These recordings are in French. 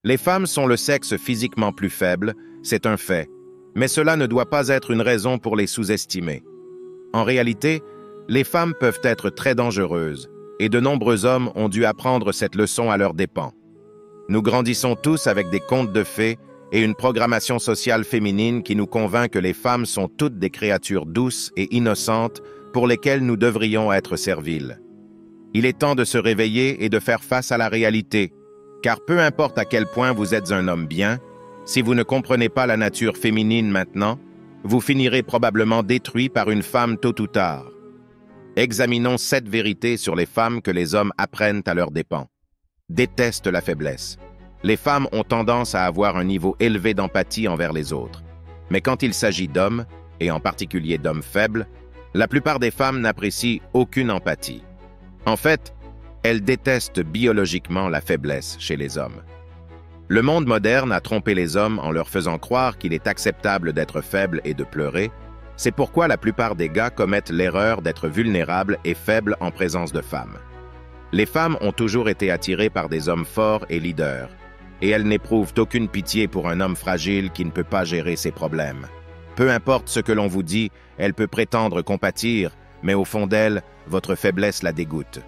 Les femmes sont le sexe physiquement plus faible, c'est un fait, mais cela ne doit pas être une raison pour les sous-estimer. En réalité, les femmes peuvent être très dangereuses, et de nombreux hommes ont dû apprendre cette leçon à leurs dépens. Nous grandissons tous avec des contes de fées et une programmation sociale féminine qui nous convainc que les femmes sont toutes des créatures douces et innocentes pour lesquelles nous devrions être serviles. Il est temps de se réveiller et de faire face à la réalité, car peu importe à quel point vous êtes un homme bien, si vous ne comprenez pas la nature féminine maintenant, vous finirez probablement détruit par une femme tôt ou tard. Examinons 7 vérités sur les femmes que les hommes apprennent à leurs dépens. Détestent la faiblesse. Les femmes ont tendance à avoir un niveau élevé d'empathie envers les autres. Mais quand il s'agit d'hommes, et en particulier d'hommes faibles, la plupart des femmes n'apprécient aucune empathie. En fait, elles détestent biologiquement la faiblesse chez les hommes. Le monde moderne a trompé les hommes en leur faisant croire qu'il est acceptable d'être faible et de pleurer. C'est pourquoi la plupart des gars commettent l'erreur d'être vulnérables et faibles en présence de femmes. Les femmes ont toujours été attirées par des hommes forts et leaders, et elles n'éprouvent aucune pitié pour un homme fragile qui ne peut pas gérer ses problèmes. Peu importe ce que l'on vous dit, elle peut prétendre compatir, mais au fond d'elle, votre faiblesse la dégoûte.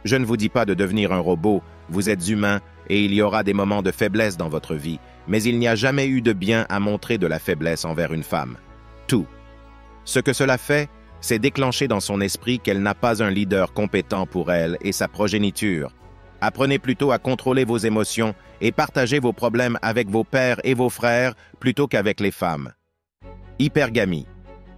Je ne vous dis pas de devenir un robot, vous êtes humain et il y aura des moments de faiblesse dans votre vie, mais il n'y a jamais eu de bien à montrer de la faiblesse envers une femme. Tout. Ce que cela fait, c'est déclencher dans son esprit qu'elle n'a pas un leader compétent pour elle et sa progéniture. Apprenez plutôt à contrôler vos émotions et partagez vos problèmes avec vos pères et vos frères plutôt qu'avec les femmes. Hypergamie.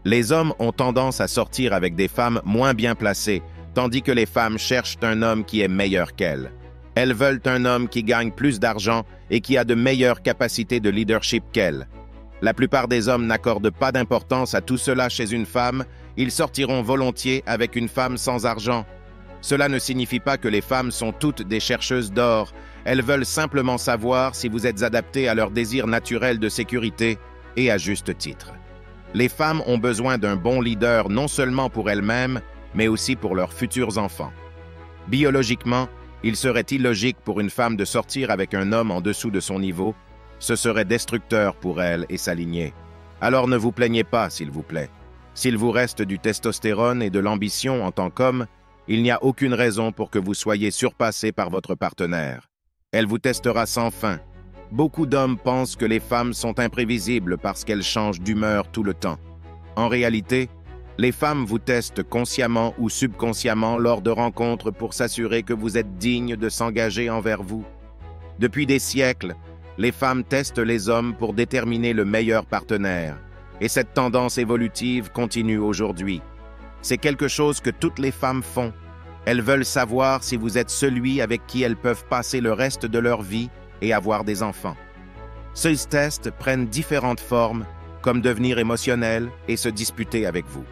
Les hommes ont tendance à sortir avec des femmes moins bien placées, tandis que les femmes cherchent un homme qui est meilleur qu'elles. Elles veulent un homme qui gagne plus d'argent et qui a de meilleures capacités de leadership qu'elles. La plupart des hommes n'accordent pas d'importance à tout cela chez une femme, ils sortiront volontiers avec une femme sans argent. Cela ne signifie pas que les femmes sont toutes des chercheuses d'or, elles veulent simplement savoir si vous êtes adapté à leur désir naturel de sécurité, et à juste titre. Les femmes ont besoin d'un bon leader non seulement pour elles-mêmes, mais aussi pour leurs futurs enfants. Biologiquement, il serait illogique pour une femme de sortir avec un homme en dessous de son niveau, ce serait destructeur pour elle et sa lignée. Alors ne vous plaignez pas, s'il vous plaît. S'il vous reste du testostérone et de l'ambition en tant qu'homme, il n'y a aucune raison pour que vous soyez surpassé par votre partenaire. Elle vous testera sans fin. Beaucoup d'hommes pensent que les femmes sont imprévisibles parce qu'elles changent d'humeur tout le temps. En réalité, les femmes vous testent consciemment ou subconsciemment lors de rencontres pour s'assurer que vous êtes digne de s'engager envers vous. Depuis des siècles, les femmes testent les hommes pour déterminer le meilleur partenaire, et cette tendance évolutive continue aujourd'hui. C'est quelque chose que toutes les femmes font. Elles veulent savoir si vous êtes celui avec qui elles peuvent passer le reste de leur vie et avoir des enfants. Ces tests prennent différentes formes, comme devenir émotionnel et se disputer avec vous.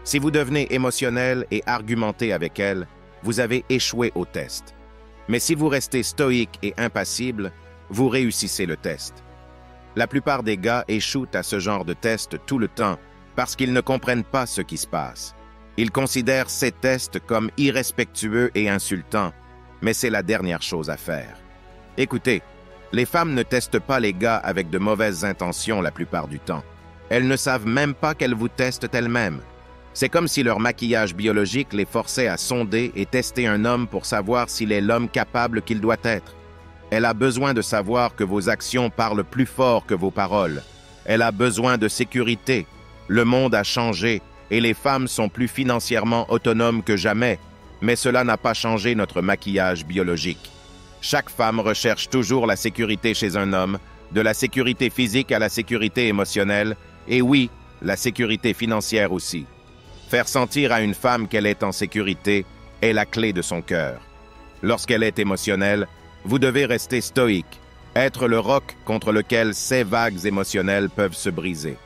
Si vous devenez émotionnel et argumentez avec elles, vous avez échoué au test. Mais si vous restez stoïque et impassible, vous réussissez le test. La plupart des gars échouent à ce genre de test tout le temps parce qu'ils ne comprennent pas ce qui se passe. Ils considèrent ces tests comme irrespectueux et insultants, mais c'est la dernière chose à faire. Écoutez, les femmes ne testent pas les gars avec de mauvaises intentions la plupart du temps. Elles ne savent même pas qu'elles vous testent elles-mêmes. C'est comme si leur maquillage biologique les forçait à sonder et tester un homme pour savoir s'il est l'homme capable qu'il doit être. Elle a besoin de savoir que vos actions parlent plus fort que vos paroles. Elle a besoin de sécurité. Le monde a changé et les femmes sont plus financièrement autonomes que jamais, mais cela n'a pas changé notre maquillage biologique. Chaque femme recherche toujours la sécurité chez un homme, de la sécurité physique à la sécurité émotionnelle, et oui, la sécurité financière aussi. Faire sentir à une femme qu'elle est en sécurité est la clé de son cœur. Lorsqu'elle est émotionnelle, vous devez rester stoïque, être le roc contre lequel ces vagues émotionnelles peuvent se briser.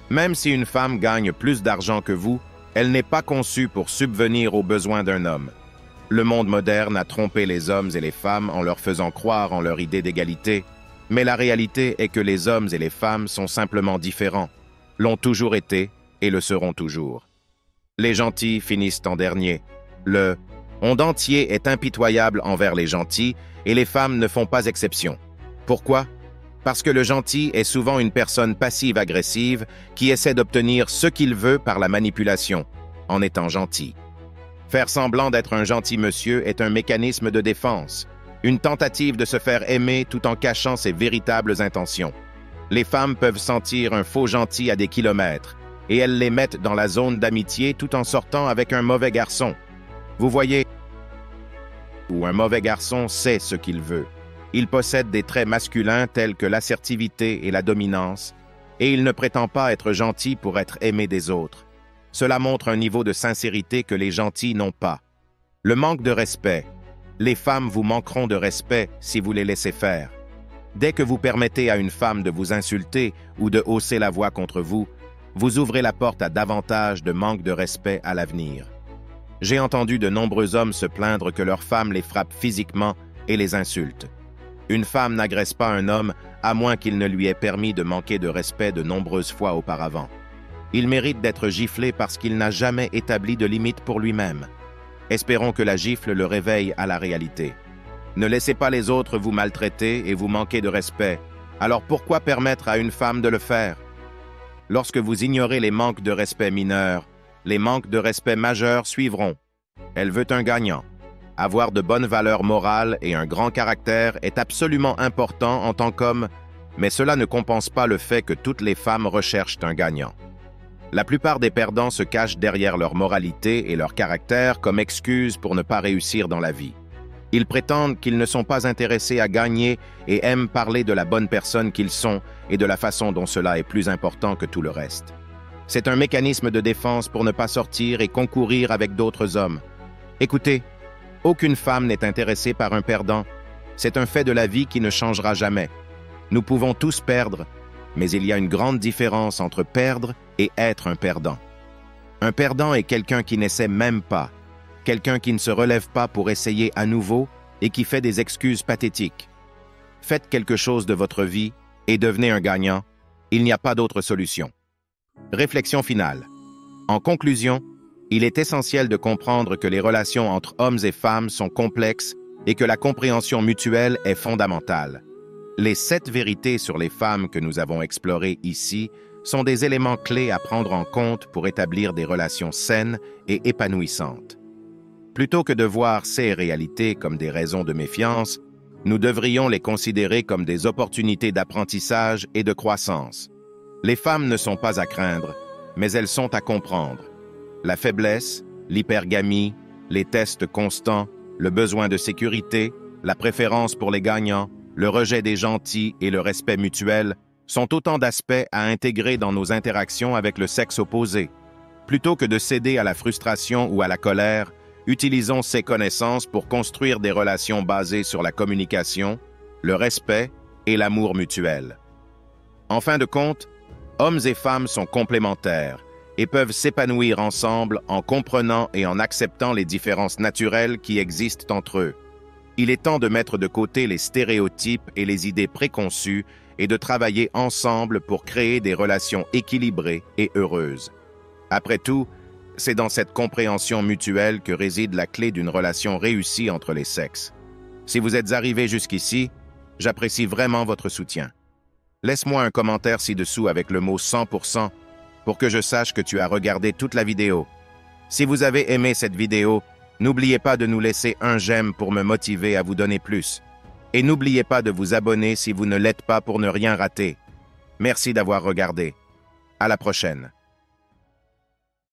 Même si une femme gagne plus d'argent que vous, elle n'est pas conçue pour subvenir aux besoins d'un homme. Le monde moderne a trompé les hommes et les femmes en leur faisant croire en leur idée d'égalité, mais la réalité est que les hommes et les femmes sont simplement différents, l'ont toujours été et le seront toujours. Les gentils finissent en dernier. Le monde entier est impitoyable envers les gentils et les femmes ne font pas exception. Pourquoi? Parce que le gentil est souvent une personne passive-agressive qui essaie d'obtenir ce qu'il veut par la manipulation, en étant gentil. Faire semblant d'être un gentil monsieur est un mécanisme de défense, une tentative de se faire aimer tout en cachant ses véritables intentions. Les femmes peuvent sentir un faux gentil à des kilomètres, et elles les mettent dans la zone d'amitié tout en sortant avec un mauvais garçon. Vous voyez, où un mauvais garçon sait ce qu'il veut. Il possède des traits masculins tels que l'assertivité et la dominance, et il ne prétend pas être gentil pour être aimé des autres. Cela montre un niveau de sincérité que les gentils n'ont pas. Le manque de respect. Les femmes vous manqueront de respect si vous les laissez faire. Dès que vous permettez à une femme de vous insulter ou de hausser la voix contre vous, vous ouvrez la porte à davantage de manque de respect à l'avenir. J'ai entendu de nombreux hommes se plaindre que leur femme les frappe physiquement et les insulte. Une femme n'agresse pas un homme à moins qu'il ne lui ait permis de manquer de respect de nombreuses fois auparavant. Il mérite d'être giflé parce qu'il n'a jamais établi de limite pour lui-même. Espérons que la gifle le réveille à la réalité. Ne laissez pas les autres vous maltraiter et vous manquer de respect. Alors pourquoi permettre à une femme de le faire? Lorsque vous ignorez les manques de respect mineurs, les manques de respect majeurs suivront. Elle veut un gagnant. Avoir de bonnes valeurs morales et un grand caractère est absolument important en tant qu'homme, mais cela ne compense pas le fait que toutes les femmes recherchent un gagnant. La plupart des perdants se cachent derrière leur moralité et leur caractère comme excuse pour ne pas réussir dans la vie. Ils prétendent qu'ils ne sont pas intéressés à gagner et aiment parler de la bonne personne qu'ils sont et de la façon dont cela est plus important que tout le reste. C'est un mécanisme de défense pour ne pas sortir et concourir avec d'autres hommes. Écoutez, aucune femme n'est intéressée par un perdant. C'est un fait de la vie qui ne changera jamais. Nous pouvons tous perdre, mais il y a une grande différence entre perdre et être un perdant. Un perdant est quelqu'un qui n'essaie même pas, quelqu'un qui ne se relève pas pour essayer à nouveau et qui fait des excuses pathétiques. Faites quelque chose de votre vie et devenez un gagnant. Il n'y a pas d'autre solution. Réflexion finale. En conclusion, il est essentiel de comprendre que les relations entre hommes et femmes sont complexes et que la compréhension mutuelle est fondamentale. Les 7 vérités sur les femmes que nous avons explorées ici sont des éléments clés à prendre en compte pour établir des relations saines et épanouissantes. Plutôt que de voir ces réalités comme des raisons de méfiance, nous devrions les considérer comme des opportunités d'apprentissage et de croissance. Les femmes ne sont pas à craindre, mais elles sont à comprendre. La faiblesse, l'hypergamie, les tests constants, le besoin de sécurité, la préférence pour les gagnants, le rejet des gentils et le respect mutuel sont autant d'aspects à intégrer dans nos interactions avec le sexe opposé. Plutôt que de céder à la frustration ou à la colère, utilisons ces connaissances pour construire des relations basées sur la communication, le respect et l'amour mutuel. En fin de compte, hommes et femmes sont complémentaires et peuvent s'épanouir ensemble en comprenant et en acceptant les différences naturelles qui existent entre eux. Il est temps de mettre de côté les stéréotypes et les idées préconçues et de travailler ensemble pour créer des relations équilibrées et heureuses. Après tout, c'est dans cette compréhension mutuelle que réside la clé d'une relation réussie entre les sexes. Si vous êtes arrivé jusqu'ici, j'apprécie vraiment votre soutien. Laisse-moi un commentaire ci-dessous avec le mot 100% pour que je sache que tu as regardé toute la vidéo. Si vous avez aimé cette vidéo, n'oubliez pas de nous laisser un j'aime pour me motiver à vous donner plus. Et n'oubliez pas de vous abonner si vous ne l'êtes pas pour ne rien rater. Merci d'avoir regardé. À la prochaine.